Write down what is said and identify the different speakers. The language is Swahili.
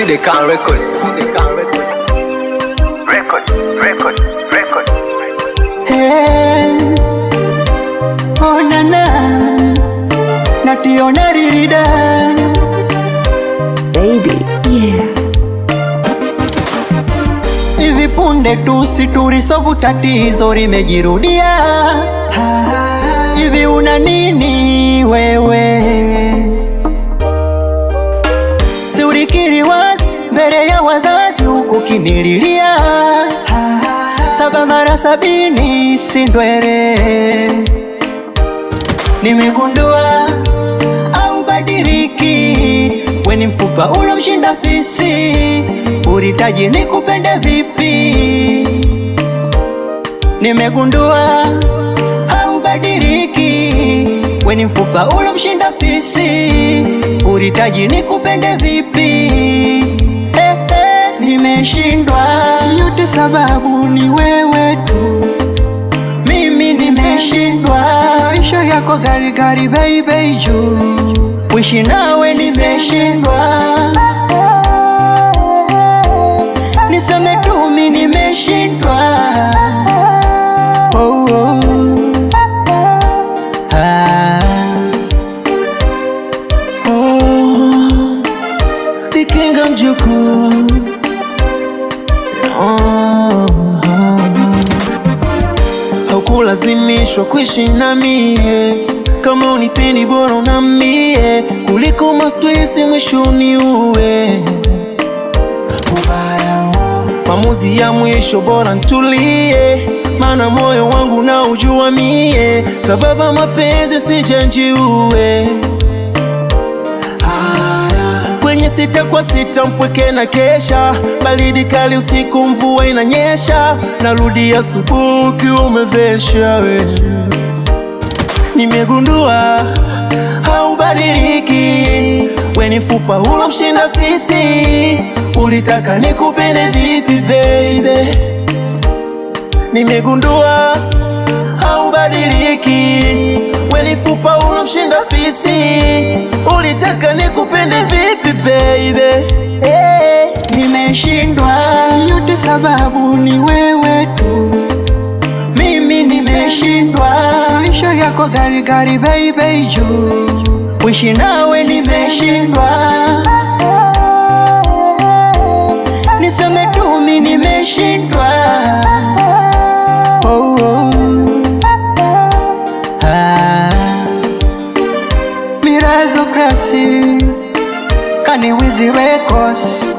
Speaker 1: Fude Khan record.
Speaker 2: Hey, oh nana, nationa ririda.
Speaker 3: Baby, yeah.
Speaker 2: Hivi punde tu situlisovu tatizo limejirudia. Hivi una nini wewe? Si ulikiri wazi mbele ya wazazi huku kinililia. 7 mara 70 si ndwele. Nimegundua au badiriki, we ni mfupa ulomshinda fisi. Ulitaji nikupende vipi? Nimegundua au badiriki, we ni mfupa ulomshinda fisi. Ulitaji nikupende vipi? Nimeshindwa, yote sababu ni wewe tu. Mimi nimeshindwa, maisha yako gari gari baby juu. Kuishi nawe nimeshindwa, niseme tu mimi nimeshindwa. Oh, oh.
Speaker 4: Oh, Dikinga mjukuu. Haukulazimishwa kuishi na mie, kama unipendi bora unambie, kuliko mastwisi mwishoni uwe ubaya. Maamuzi ya mwisho bora ntulie, maana moyo wangu na ujua mie, sababu mapenzi sijanjiue. Kwenye 6 kwa 6 mpweke na kesha, baridi kali usiku mvua inanyesha, narudi asubuhi ukiwa umevesha we. Nimegundua haubadiliki, we ni mfupa ulomshinda fisi. Ulitaka nikupende vipi baby? Nimegundua haubadiliki, we ni mfupa ulomshinda fisi. Ulitaka nikupende vipi baby?
Speaker 2: Nimeshindwa, yote sababu ni wewe tu. Mimi nimeshindwa, maisha yako gari gari baby juu. Kuishi nawe nimeshindwa, niseme tu mimi nimeshindwa. Oh, oh. Mirazokrasi Kani Wizi Records.